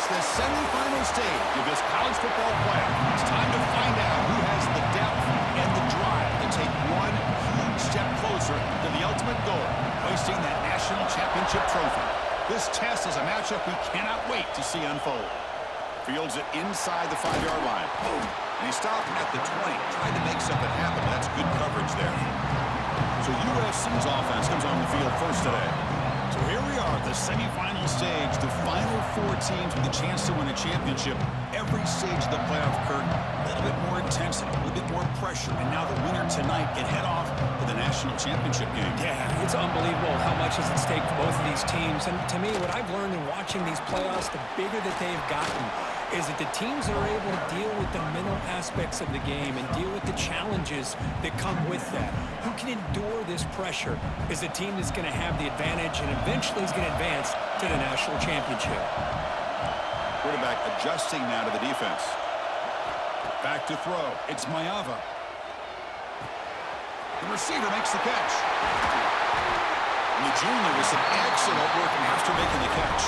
the semifinal stage of this college football playoff. It's time to find out who has the depth and the drive to take one huge step closer to the ultimate goal, hoisting that national championship trophy. This test is a matchup we cannot wait to see unfold. Fields it inside the 5-yard line. And he stopped at the 20, trying to make something happen. That's good coverage there. So USC's offense comes on the field first today. So here we are, the semifinal stage, the final 4 teams with a chance to win a championship. Every stage of the playoff, Kirk, a little bit more intensity, a little bit more pressure, and now the winner tonight can head off to the national championship game. Yeah, it's unbelievable how much is at stake for both of these teams. And to me, what I've learned in watching these playoffs, the bigger that they've gotten, is that the teams that are able to deal with the mental aspects of the game and deal with the challenges that come with that. Who can endure this pressure is the team that's going to have the advantage and eventually is going to advance to the national championship. Quarterback adjusting now to the defense. Back to throw. It's Mayava. The receiver makes the catch. And the junior with some excellent work after making the catch.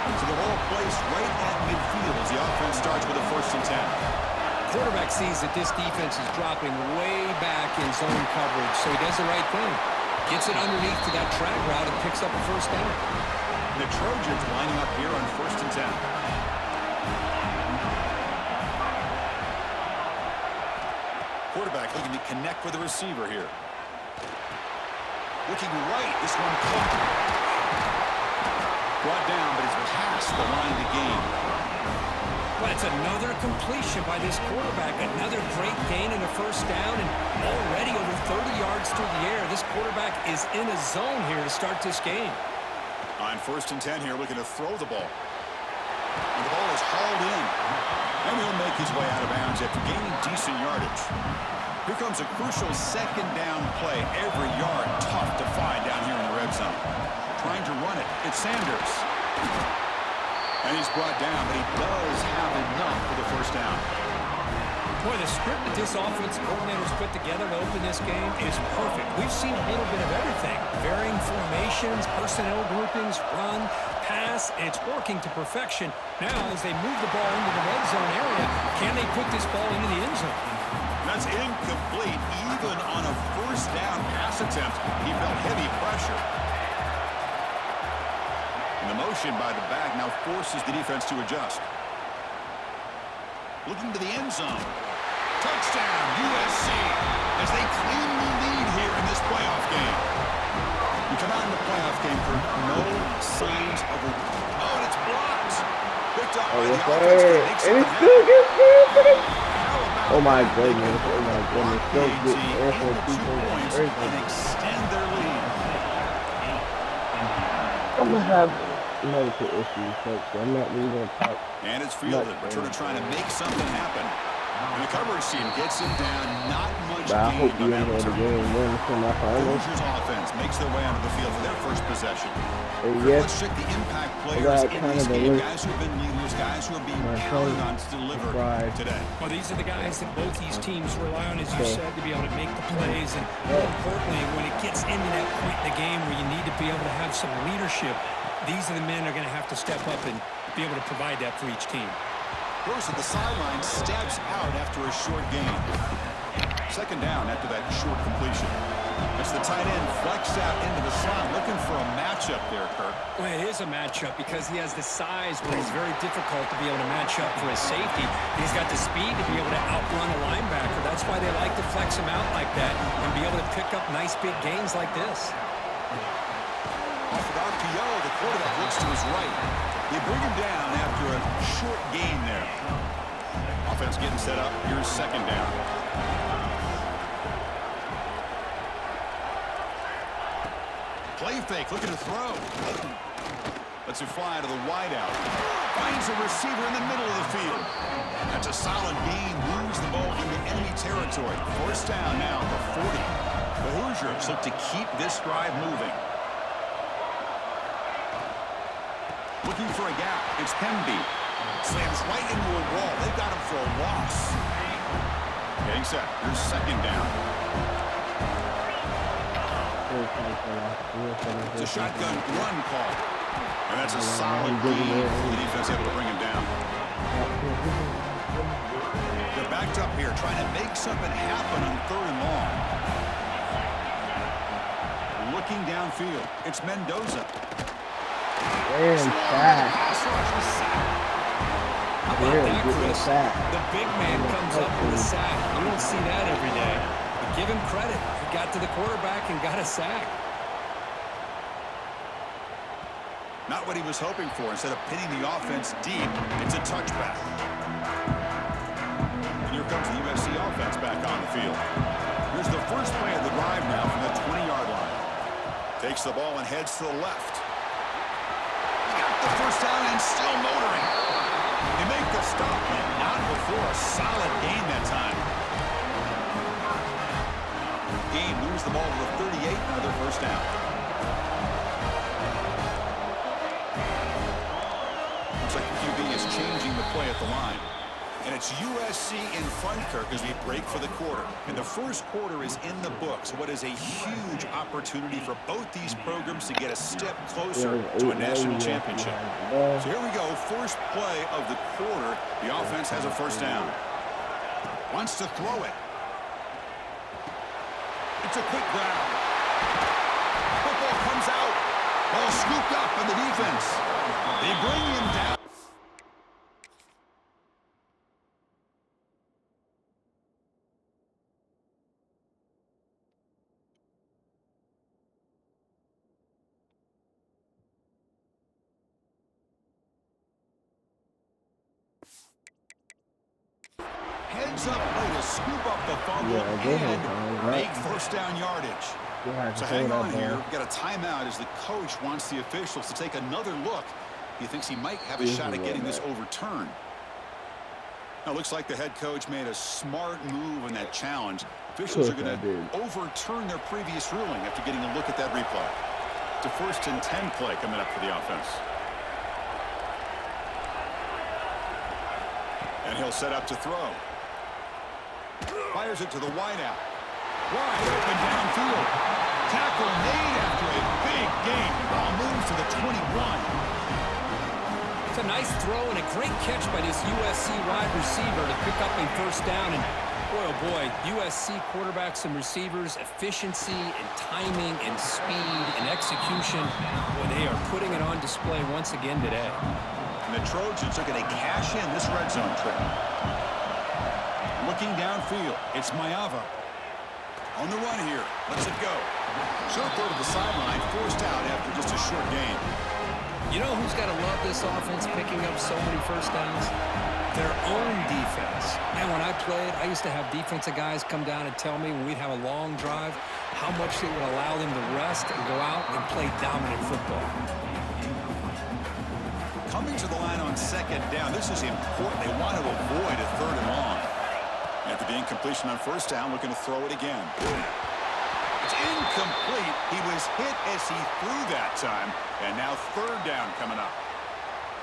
So the ball placed right at midfield as the offense starts with a 1st and 10. Quarterback sees that this defense is dropping way back in zone coverage, so he does the right thing. Gets it underneath to that track route and picks up a 1st down. The Trojans lining up here on 1st and 10. Quarterback looking to connect with the receiver here. Looking right, this one caught. Brought down, but it's past the line to gain. Well, it's another completion by this quarterback. Another great gain and a 1st down, and already over 30 yards through the air. This quarterback is in a zone here to start this game. On 1st and 10 here, looking to throw the ball. And the ball is hauled in. And he'll make his way out of bounds after gaining decent yardage. Here comes a crucial 2nd down play. Every yard tough to find down here in the red zone. Trying to run it. It's Sanders. And he's brought down, but he does have enough for the 1st down. Boy, the script that this offensive coordinator's put together to open this game is perfect. We've seen a little bit of everything. Varying formations, personnel groupings, run, pass, and it's working to perfection. Now, as they move the ball into the red zone area, can they put this ball into the end zone? That's incomplete. Even on a 1st down pass attempt, he felt heavy pressure. And the motion by the back now forces the defense to adjust. Looking to the end zone. Touchdown, USC, as they claim the lead here in this playoff game. You come out in the playoff game for no signs of a... Oh, and it's blocked. Picked up by the offense. And he still gets good. Oh my goodness. Oh my goodness. Still get answering people. And extend their lead. I'm going to have medical issues, folks. So I'm not really going to talk. And it's fielded. Returner trying to make something happen. And the coverage team gets him down. Not much But I gain hope you on that enjoy the return. game. Win the semifinals. Hoosiers offense makes their way onto the field for their 1st possession. And Let's yes, check the impact I players got in kind this of a game. list. Guys who have been leaders, guys who are being My counted son on to deliver subscribed. today. Well, these are the guys that both these teams rely on, as you said, to be able to make the plays. And more importantly, when it gets into that point in the game where you need to be able to have some leadership, these are the men that are going to have to step up and be able to provide that for each team. Goes to the sideline, steps out after a short gain. 2nd down after that short completion. It's the tight end flexed out into the slot, looking for a matchup there, Kirk. Well, it is a matchup because he has the size where he's very difficult to be able to match up for his safety. He's got the speed to be able to outrun a linebacker. That's why they like to flex him out like that and be able to pick up nice big gains like this. Off of RPO, the quarterback looks to his right. They bring him down after a short gain there. Offense getting set up. Here's 2nd down. Play fake, looking to throw. Lets it fly to the wideout. Finds a receiver in the middle of the field. That's a solid gain. Moves the ball into enemy territory. 1st down now, the 40. The Hoosiers look to keep this drive moving. Looking for a gap. It's Hemby. Slams right into a wall. They've got him for a loss. Getting set. Here's 2nd down. It's a shotgun run call. And that's a solid gain for the defense able to bring him down. They're backed up here trying to make something happen on 3rd and long. Looking downfield. It's Mendoza. And fast. How about that, Chris? The big man comes up with a sack. You don't see that every day. But give him credit. He got to the quarterback and got a sack. Not what he was hoping for. Instead of pinning the offense deep, it's a touchback. And here comes the USC offense back on the field. Here's the first play of the drive now from the 20-yard line. Takes the ball and heads to the left. Got the first down and still motoring. They make the stop, and not before a solid gain that time. Gain moves the ball to the 38, another first down. Looks like the QB is changing the play at the line. And it's USC in front, Kirk, as we break for the quarter. And the first quarter is in the books. What is a huge opportunity for both these programs to get a step closer to a national championship. So here we go, first play of the quarter. The offense has a first down. Wants to throw it. It's a quick grab. Football comes out. Ball scooped up by the defense. They bring him down. Heads up play to scoop up the fumble and make first down yardage. So hang on here. We've got a timeout as the coach wants the officials to take another look. He thinks he might have a shot at getting this overturned. Now, it looks like the head coach made a smart move in that challenge. Officials are going to overturn their previous ruling after getting a look at that replay. It's a 1st and 10 play coming up for the offense. And he'll set up to throw. Fires it to the wideout. Wide open downfield. Tackle made after a big gain. Ball moves to the 21. It's a nice throw and a great catch by this USC wide receiver to pick up a first down. And boy, oh boy, USC quarterbacks and receivers, efficiency and timing and speed and execution. Boy, they are putting it on display once again today. And the Trojans are going to cash in this red zone trip. Looking downfield, it's Mayava. On the run here, lets it go. Short throw to the sideline, forced out after just a short gain. You know who's got to love this offense picking up so many first downs? Their own defense. Man, when I played, I used to have defensive guys come down and tell me when we'd have a long drive how much it would allow them to rest and go out and play dominant football. Coming to the line on 2nd down, this is important. They want to avoid a 3rd and long. After the incompletion on first down, looking to throw it again. It's incomplete. He was hit as he threw that time. And now 3rd down coming up.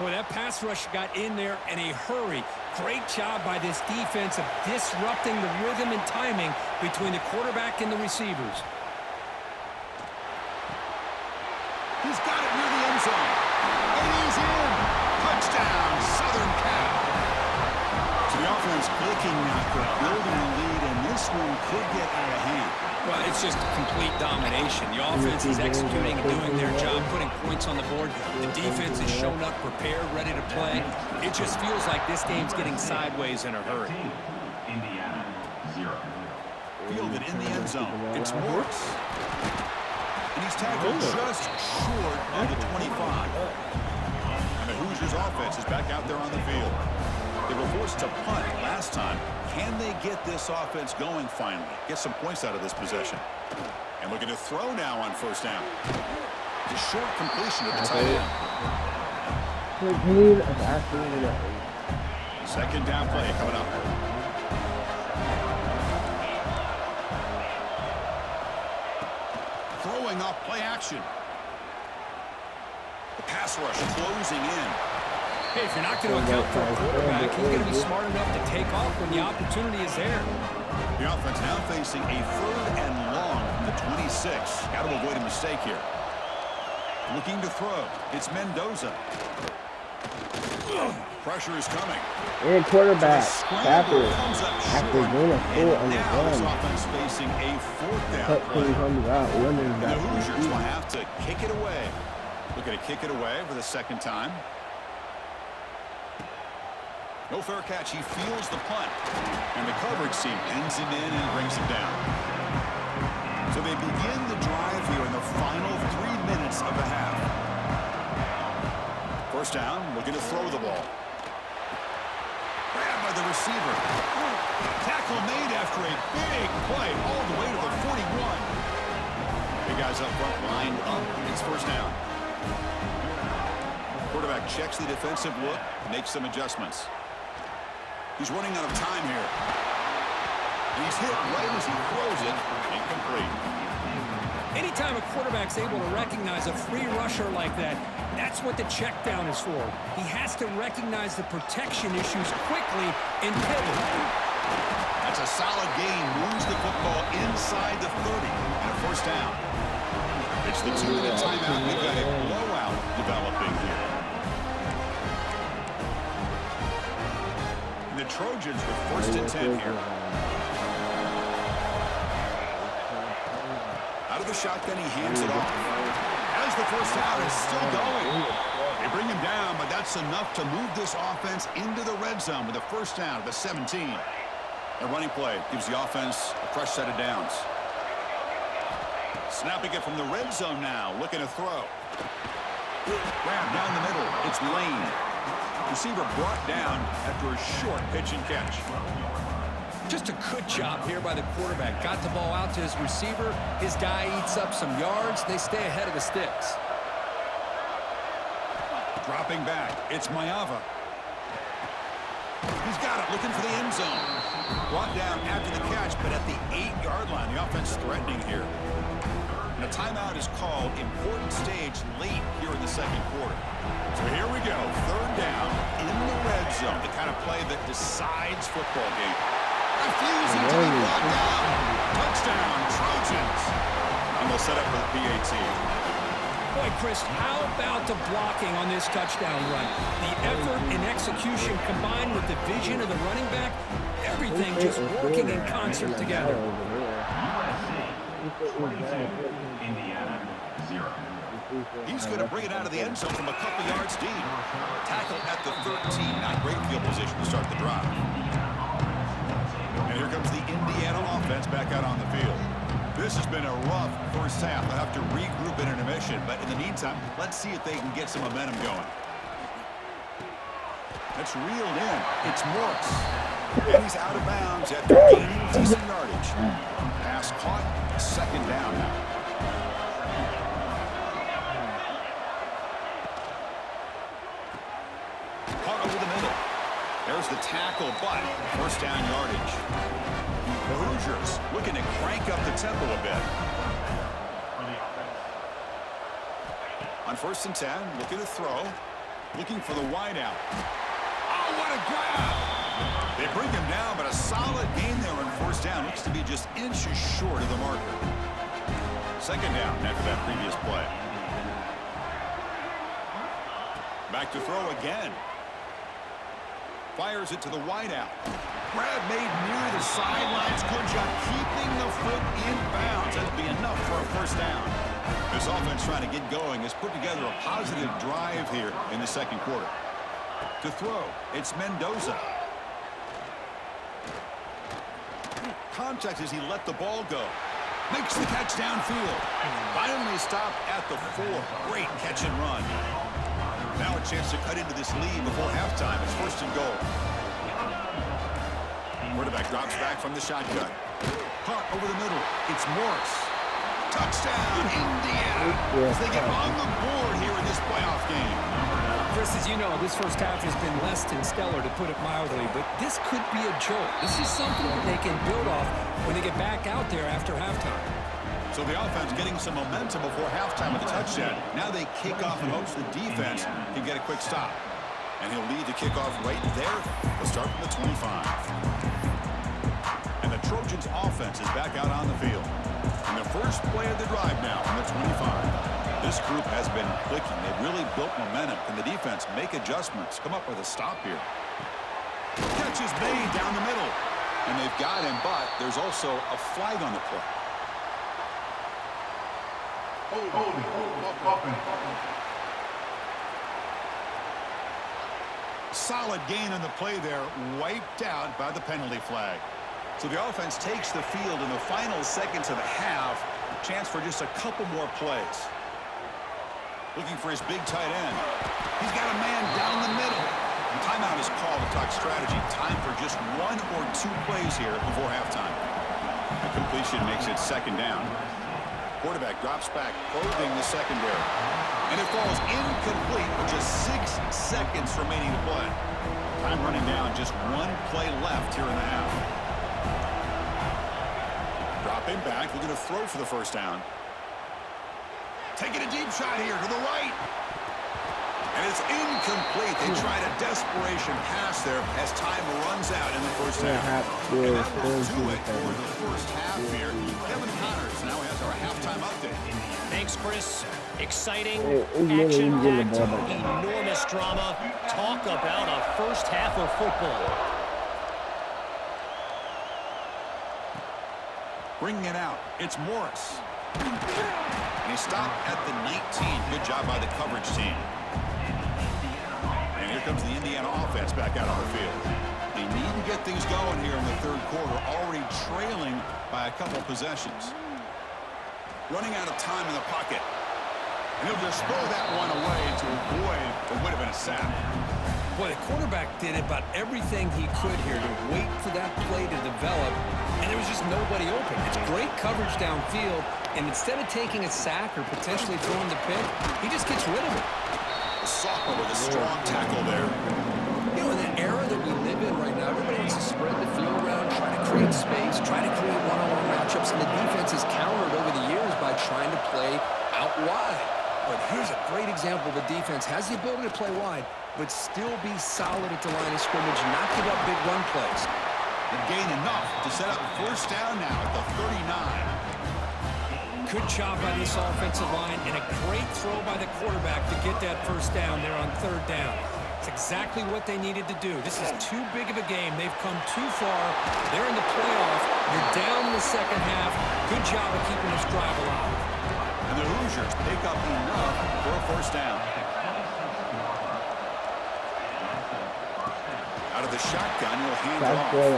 Boy, that pass rush got in there in a hurry. Great job by this defense of disrupting the rhythm and timing between the quarterback and the receivers. He's got it near the end zone. And he's in. Touchdown, Southern Cal. So the offense clicking now, building a lead, and this one could get out of hand. Well, it's just complete domination. The offense is executing and doing their job, putting points on the board. The defense has shown up, prepared, ready to play. It just feels like this game's getting sideways in a hurry. Indiana, 0. Fielded in the end zone. It's Morris. And he's tackled just short of the 25. And the Hoosiers offense is back out there on the field. They were forced to punt last time. Can they get this offense going finally? Get some points out of this possession. And looking to throw now on first down. The short completion to the tight end. 2nd down play coming up. Throwing off play action. The pass rush closing in. Hey, if you're not going to account for a quarterback, he's going to be smart enough to take off when the opportunity is there. The offense now facing a 3rd and long from the 26. Got to avoid a mistake here. looking to throw. It's Mendoza. Pressure is coming. And quarterback. After Comes up after short. doing a full on the Now this run. offense facing a fourth down Cut play. things on the out. Running And the back. Hoosiers will have to kick it away. Looking to kick it away for the second time. No fair catch. He fields the punt. And the coverage team pins him in and brings him down. So they begin the drive here in the final 3 minutes of the half. First down, looking to throw the ball. Grabbed by the receiver. Tackle made after a big play all the way to the 41. Big guys up front lined up. It's first down. Quarterback checks the defensive look, makes some adjustments. He's running out of time here. And he's hit right as he throws it. Incomplete. Anytime a quarterback's able to recognize a free rusher like that, that's what the check down is for. He has to recognize the protection issues quickly and pivot. That's a solid gain. Moves the football inside the 30 and a first down. It's the 2-minute timeout. We've got a blowout developing here. And the Trojans with first and 10 here. Out of the shotgun, he hands it off. As the first down is still going. They bring him down, but that's enough to move this offense into the red zone with a first down at the 17. A running play gives the offense a fresh set of downs. Snapping it from the red zone now, looking to throw. Grab down the middle. It's Lane. Receiver brought down after a short pitch and catch. Just a good job here by the quarterback. Got the ball out to his receiver. His guy eats up some yards. They stay ahead of the sticks. Dropping back. It's Mayava. He's got it, looking for the end zone. Brought down after the catch, but at the 8-yard line. The offense threatening here. And a timeout is called. Important stage late here in the second quarter. So here we go. Third down in the red zone. The kind of play that decides football game. Refusing to be brought down. Touchdown, Trojans. And they'll set up for the PAT. Boy, Chris, how about the blocking on this touchdown run? The effort and execution combined with the vision of the running back, everything just working in concert together. Indiana 0. He's going to bring it out of the end zone from a couple yards deep. Tackle at the 13. Not great field position to start the drive. And here comes the Indiana offense back out on the field. This has been a rough first half. They'll have to regroup in intermission, but in the meantime, let's see if they can get some momentum going. That's reeled in. It's Morris. And he's out of bounds after gaining decent yardage. Pass caught. Second down now. Caught over the middle. There's the tackle, but first down yardage. The Hoosiers looking to crank up the tempo a bit. On first and 10, looking to throw. Looking for the wideout. Oh, what a grab! They bring him down, but a solid gain there on first down. Looks to be just inches short of the marker. Second down after that previous play. Back to throw again. Fires it to the wideout. Grab made near the sidelines. Good job keeping the foot in bounds. That'll be enough for a first down. This offense trying to get going has put together a positive drive here in the second quarter. To throw, it's Mendoza. Contact as he let the ball go. Makes the catch downfield. Finally stopped at the 4. Great catch and run. Now a chance to cut into this lead before halftime. It's first and goal. Quarterback drops back from the shotgun. Caught over the middle. It's Morris. Touchdown, Indiana. As they get on the board here in this playoff game. Chris, as you know, this first half has been less than stellar, to put it mildly, but this could be a jolt. This is something that they can build off when they get back out there after halftime. So the offense getting some momentum before halftime with the touchdown. Now they kick off in hopes the defense can get a quick stop. And he'll lead the kickoff right there. They'll start from the 25. And the Trojans offense is back out on the field. And the first play of the drive now from the 25. This group has been clicking. They've really built momentum. Can the defense make adjustments? Come up with a stop here. Catch is made down the middle. And they've got him, but there's also a flag on the play. Solid gain on the play there, wiped out by the penalty flag. So the offense takes the field in the final seconds of the half. Chance for just a couple more plays. Looking for his big tight end. He's got a man down the middle. Timeout is called to talk strategy. Time for just 1 or 2 plays here before halftime. A completion makes it second down. Quarterback drops back, probing the secondary. And it falls incomplete with just 6 seconds remaining to play. Time running down, just 1 play left here in the half. Dropping back, looking to throw for the first down. Taking a deep shot here to the right. And it's incomplete. They tried a desperation pass there as time runs out in the first half. And that will do it for the first half here. Kevin Connors now has our halftime update. Thanks, Chris. Exciting, action-packed, enormous drama. Talk about a first half of football. Bringing it out, it's Morris. And he stopped at the 19. Good job by the coverage team. And here comes the Indiana offense back out on the field. They need to get things going here in the third quarter, already trailing by a couple possessions. Running out of time in the pocket. And he'll just throw that one away to avoid what would have been a sack. Boy, the quarterback did about everything he could here to wait for that play to develop, and there was just nobody open. It's great coverage downfield, and instead of taking a sack or potentially throwing the pick, he just gets rid of it. The sophomore with a strong tackle there. You know, in the era that we live in right now, everybody wants to spread the field around, try to create space, try to create one-on-one matchups, and the defense has countered over the years by trying to play out wide. But here's a great example. The defense has the ability to play wide, but still be solid at the line of scrimmage, not give up big run plays. And gain enough to set up first down now at the 39. Good job by this offensive line, and a great throw by the quarterback to get that first down there on third down. It's exactly what they needed to do. This is too big of a game. They've come too far. They're in the playoff. You're down in the second half. Good job of keeping this drive alive. And the Hoosiers pick up enough for a first down. Out of the shotgun, he'll hand it off. Going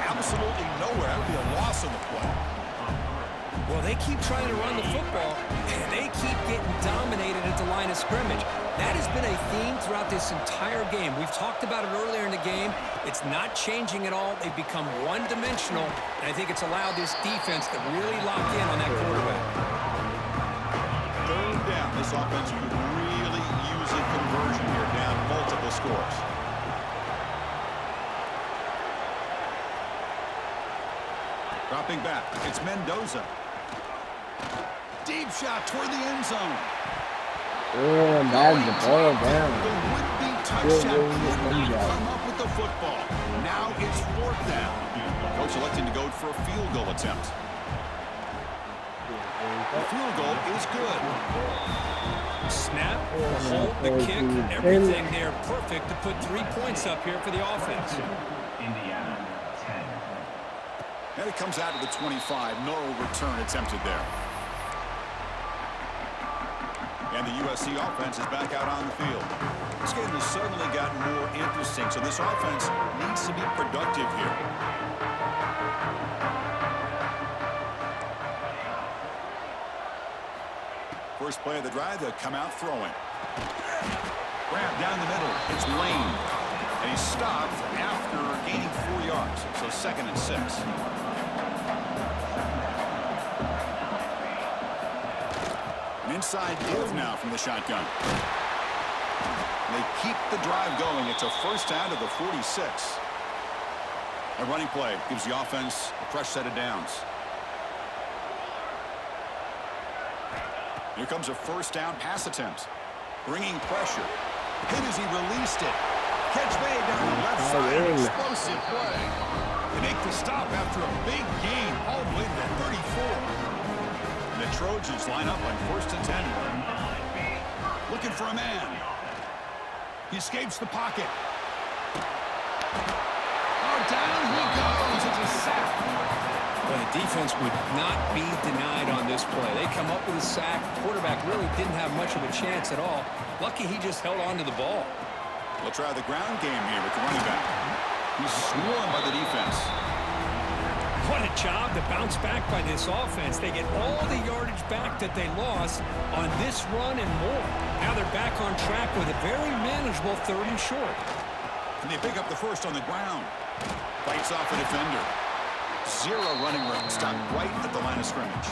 absolutely nowhere. That would be a loss on the play. Well, they keep trying to run the football, and they keep getting dominated at the line of scrimmage. That has been a theme throughout this entire game. We've talked about it earlier in the game. It's not changing at all. They've become one-dimensional, and I think it's allowed this defense to really lock in on that quarterback. Third down. This offense could really use a conversion here, down multiple scores. Dropping back, it's Mendoza. Deep shot toward the end zone. Oh, man, the ball down. The would-be touchdown could not come up with the football. Now it's fourth down. Coach electing to go for a field goal attempt. The field goal is good. Snap, hold, the kick, everything there perfect to put 3 points up here for the offense. Indiana 10. And it comes out of the 25. No return attempted there. And the USC offense is back out on the field. This game has suddenly gotten more interesting, so this offense needs to be productive here. First play of the drive, they'll come out throwing. Grab down the middle. It's Lane. And he's stopped after gaining 4 yards. So 2nd and 6. An inside give now from the shotgun. They keep the drive going. It's a first down to the 46. A running play gives the offense a fresh set of downs. Here comes a first down pass attempt. Bringing pressure. Hit as he released it. Catch made down the left side. Explosive play. They make the stop after a big gain all the way to the 34. And the Trojans line up on 1st and 10. Looking for a man. He escapes the pocket. Oh, down he goes. It's a sack. Well, the defense would not be denied on this play. They come up with a sack. The quarterback really didn't have much of a chance at all. Lucky he just held on to the ball. They'll try the ground game here with the running back. He's swarmed by the defense. What a job to bounce back by this offense. They get all the yardage back that they lost on this run and more. Now they're back on track with a very manageable 3rd and short. And they pick up the first on the ground. Fights off a defender. 0 running room. Stopped right at the line of scrimmage.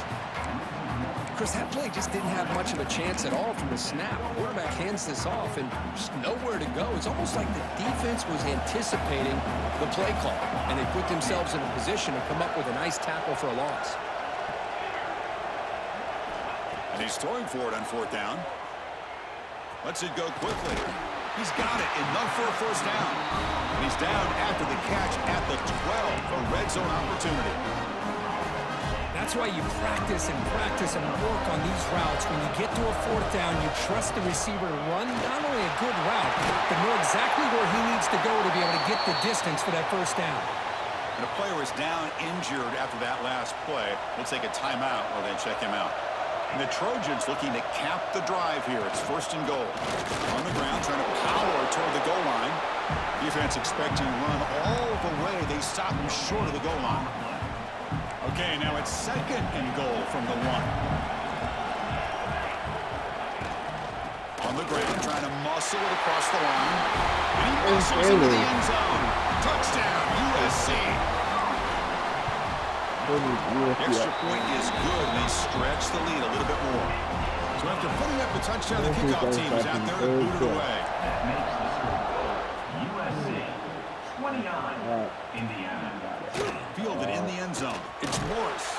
Chris, that play just didn't have much of a chance at all from the snap. Quarterback hands this off and just nowhere to go. It's almost like the defense was anticipating the play call, and they put themselves in a position to come up with a nice tackle for a loss. And he's throwing for it on 4th down. Lets it go quickly. He's got it, enough for a 1st down. And he's down after the catch at the 12, a red zone opportunity. That's why you practice and work on these routes. When you get to a 4th down, you trust the receiver to run not only a good route, but know exactly where he needs to go to be able to get the distance for that 1st down. And a player is down injured after that last play. We'll take a timeout while they check him out. And the Trojans looking to cap the drive here. It's 1st and goal. On the ground, trying to power toward the goal line. Defense expecting to run all the way. They stop him short of the goal line. Okay, now it's 2nd and goal from the 1. On the ground, trying to muscle it across the line. And he muscles into the end zone. Touchdown, USC. Extra point is good, and they stretch the lead a little bit more. So after putting up the touchdown, the kickoff team is out there to boot it away. That makes the score USC 29, Indiana. Fielded in the end zone. It's Morris.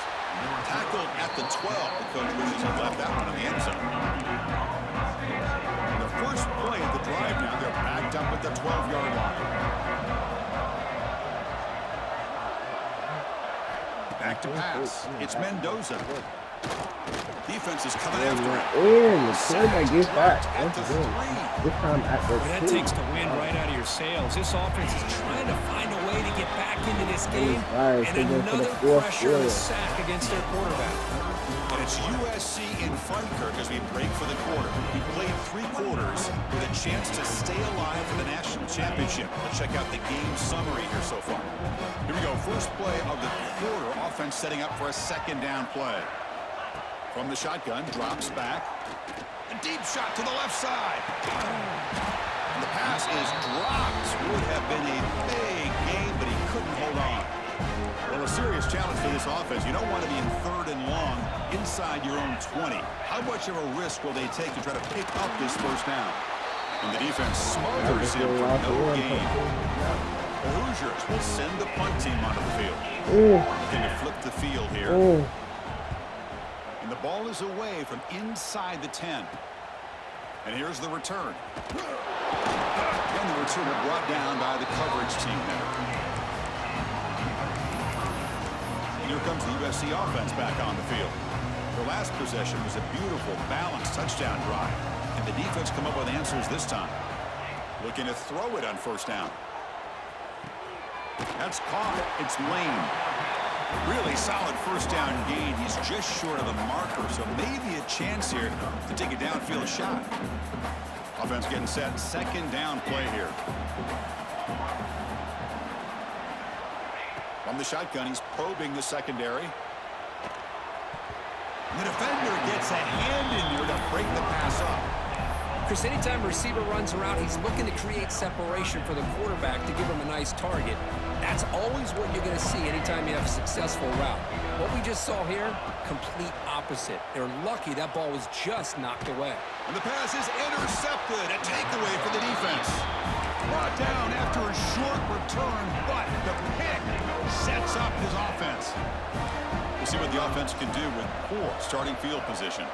Tackled at the 12. The coach wishes he'd left that one in the end zone. And the first play of the drive now, they're backed up at the 12-yard line. Back to pass. It's Mendoza. Defense is coming after him. The quarterback gets back. That's good. This time at the That takes the wind right out of your sails. This offense is trying to find a way to get back into this game. And another pressure and a sack against their quarterback. And it's USC in front, Kirk, as we break for the quarter. We played 3 quarters with a chance to stay alive for the national championship. Let's check out the game summary here so far. Here we go. First play of the quarter. Offense setting up for a 2nd down play. From the shotgun, drops back. A deep shot to the left side. And the pass is dropped. Would have been a big game, but he couldn't hold on. Well, a serious challenge for this offense. You don't want to be in 3rd and long inside your own 20. How much of a risk will they take to try to pick up this 1st down? And the defense smothers him for no gain. The Hoosiers will send the punt team onto the field. Looking to flip the field here. And the ball is away from inside the 10. And here's the return. And the returner brought down by the coverage team there. And here comes the USC offense back on the field. Their last possession was a beautiful, balanced touchdown drive. And the defense come up with answers this time. Looking to throw it on 1st down. That's caught. It's Lane. Really solid 1st down gain. He's just short of the marker, so maybe a chance here to take a downfield shot. Offense getting set. 2nd down play here. From the shotgun, he's probing the secondary. The defender gets a hand in here to break the pass up. Chris, anytime a receiver runs around, he's looking to create separation for the quarterback to give him a nice target. That's always what you're going to see anytime you have a successful route. What we just saw here, complete opposite. They're lucky that ball was just knocked away. And the pass is intercepted. A takeaway for the defense. Brought down after a short return, but the pick sets up his offense. We'll see what the offense can do with poor starting field position.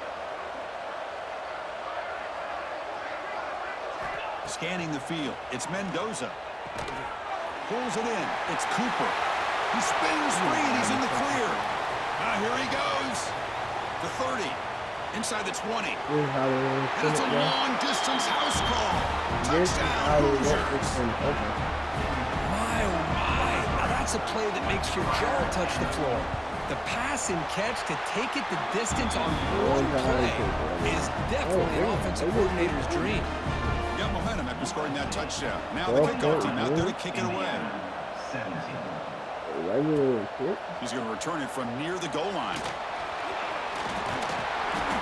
Scanning the field. It's Mendoza. Pulls it in. It's Cooper. He spins free and he's in the clear. Here he goes. The 30. Inside the 20. This is how they want to And it's a finish, bro. long-distance house call. This is Touchdown, how they want Hoosiers. this thing to open. My, oh my. Now that's a play that makes your jaw touch the floor. The pass and catch to take it the distance on one play is definitely an offensive coordinator's dream. Got momentum after scoring that touchdown. Now the kickoff team out there to kick it away. 17. He's going to return it from near the goal line.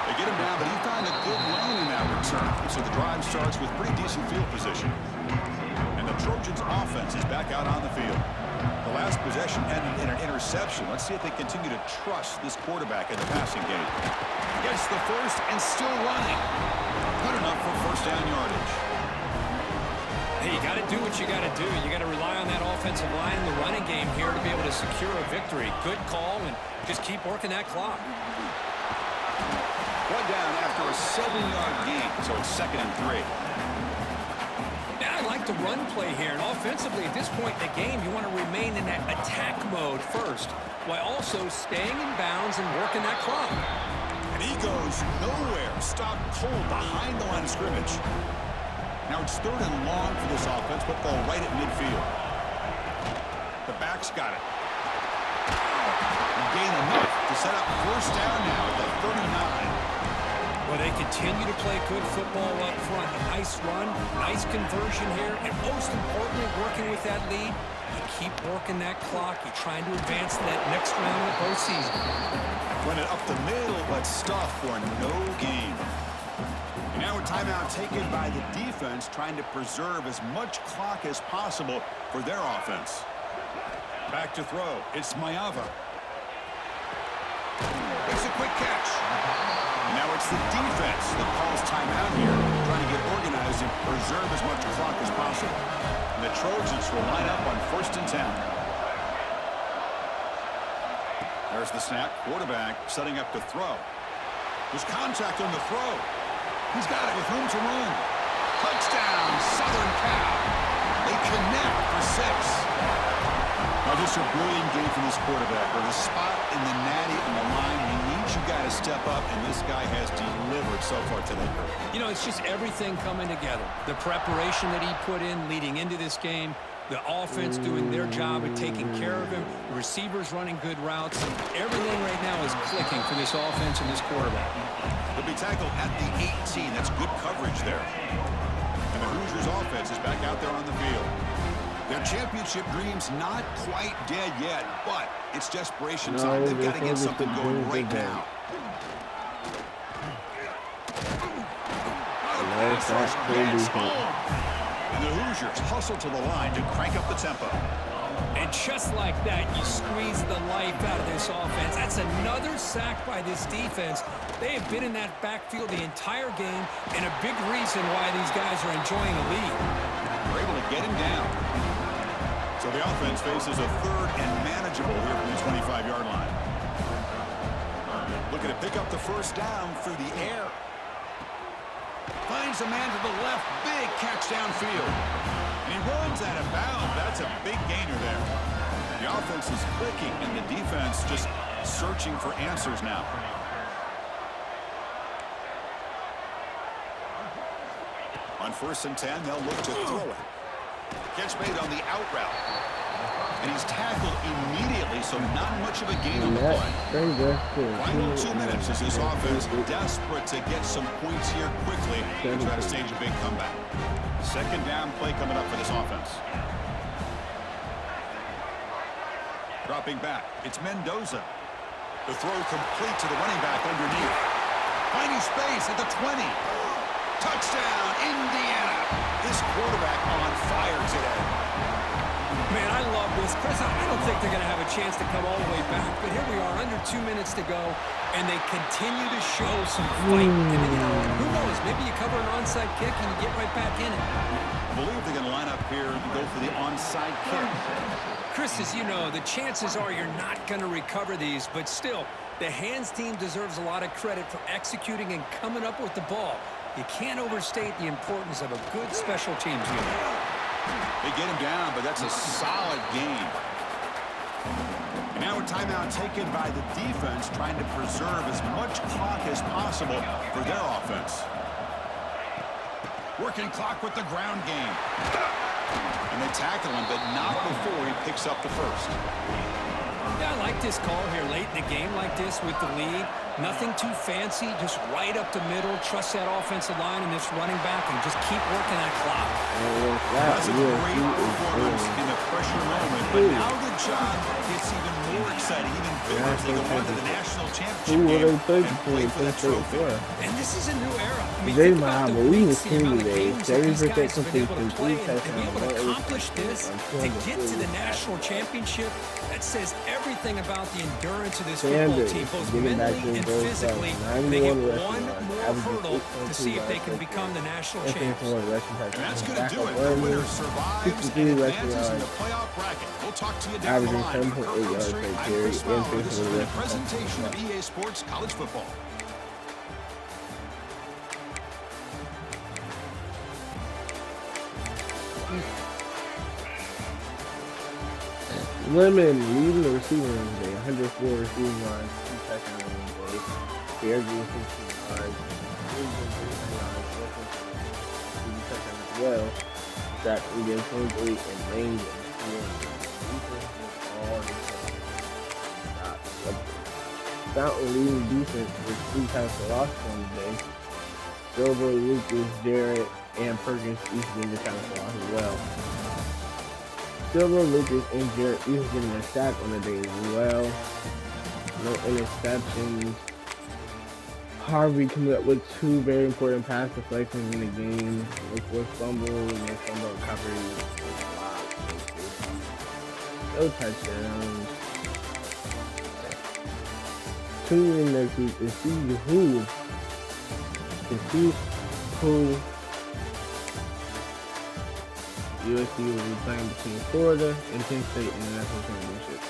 They get him down, but he found a good lane in that return. So the drive starts with pretty decent field position. And the Trojans' offense is back out on the field. The last possession ended in an interception. Let's see if they continue to trust this quarterback in the passing game. Gets the first and still running. Good enough for first down yardage. Hey, you got to do what you got to do. You got to rely on that offensive line in the running game here to be able to secure a victory. Good call, and just keep working that clock. One down after a 7-yard gain, so it's 2nd and 3. Yeah, I like the run play here, and offensively at this point in the game, you want to remain in that attack mode first, while also staying in bounds and working that clock. And he goes nowhere. Stopped cold behind the line of scrimmage. Now it's 3rd and long for this offense, but ball right at midfield. The back's got it. Gain enough to set up first down now at the 39. Well, they continue to play good football up front. A nice run, nice conversion here, and most importantly, working with that lead, you keep working that clock. You're trying to advance to that next round of the postseason. Run it up the middle, but stuff for no gain. And now a timeout taken by the defense, trying to preserve as much clock as possible for their offense. Back to throw. It's Mayava. Makes a quick catch. And now it's the defense that calls timeout here, trying to get organized and preserve as much clock as possible. And the Trojans will line up on 1st and 10. There's the snap. Quarterback setting up to throw. There's contact on the throw. He's got it with room to run. Touchdown, Southern Cal. They connect for 6. Now, just a brilliant game from this quarterback. With a spot in the Natty on the line, he needs you guys to step up, and this guy has delivered so far today. You know, it's just everything coming together. The preparation that he put in leading into this game, the offense doing their job of taking care of him, the receivers running good routes, and everything right now is clicking for this offense and this quarterback. He'll be tackled at the 18. That's good coverage there. And the Hoosiers offense is back out there on the field. Their championship dream's not quite dead yet, but it's desperation time. They've got to get something going right now. And the Hoosiers hustle to the line to crank up the tempo. And just like that, you squeeze the life out of this offense. That's another sack by this defense. They have been in that backfield the entire game, and a big reason why these guys are enjoying a lead. They're able to get him down. So the offense faces a 3rd and manageable here from the 25-yard line. Looking to pick up the first down through the air. Finds a man to the left. Big catch downfield. And he runs out of bounds. That's a big gainer there. The offense is clicking, and the defense just searching for answers now. On 1st and 10, they'll look to throw it. Catch made on the out route. And he's tackled immediately, so not much of a gain on the play. Final 2 minutes as this offense desperate to get some points here quickly and try to stage a big comeback. 2nd down play coming up for this offense. Dropping back, it's Mendoza. The throw complete to the running back underneath. Finding space at the 20. Touchdown, Indiana. This quarterback on fire today. Man, I love this. Chris, I don't think they're going to have a chance to come all the way back, but here we are, under 2 minutes to go, and they continue to show some fight. And, you know, who knows? Maybe you cover an onside kick and you get right back in it. I believe they're going to line up here and go for the onside kick. Chris, as you know, the chances are you're not going to recover these, but still, the hands team deserves a lot of credit for executing and coming up with the ball. You can't overstate the importance of a good special teams unit. They get him down, but that's a solid gain. And Now a timeout taken by the defense, trying to preserve as much clock as possible for their offense. Working clock with the ground game. And they tackle him, but not before he picks up the first. Yeah, I like this call here late in the game like this with the lead. Nothing too fancy, just right up the middle. Trust that offensive line and this running back and just keep working that clock. That's a great performance in the pressure moment, but now the job gets even more exciting, even bigger as they go on to the national championship game and play for the trophy. And this is a new era. I mean, They think might about have the a weeks, the amount of today. games that these 70% guys have been able to completion, play, 3 and to be able to touchdowns, accomplish this, to get to the national championship, that says everything about the endurance of this football team, both mentally and physically. They get one more hurdle to see if they can become the national champs. And that's going to do it. The winner survives and advances in the playoff bracket. We'll talk to you down the line. For Kirk Herbstreit, I'm Chris Bauer. This has been a presentation of EA Sports College Football. Lemon leading the receiving room today. 104 receiving yards, 2 touchdowns on the day. Fair game 15 yards. 2 touchdowns as well. Shot Indian 23 and Lane Fountain leading defense with 3 times for loss on the day. Silver, Lucas, Jarrett, and Perkins each getting the time for loss as well. Silver, Lucas, and Jarrett each getting a sack on the day as well. No interceptions. Harvey coming up with 2 very important pass deflections in the game. With fumble and fumble recovery. No touchdowns. Tune in next week to see who USC will be playing between Florida and Penn State in the national championship.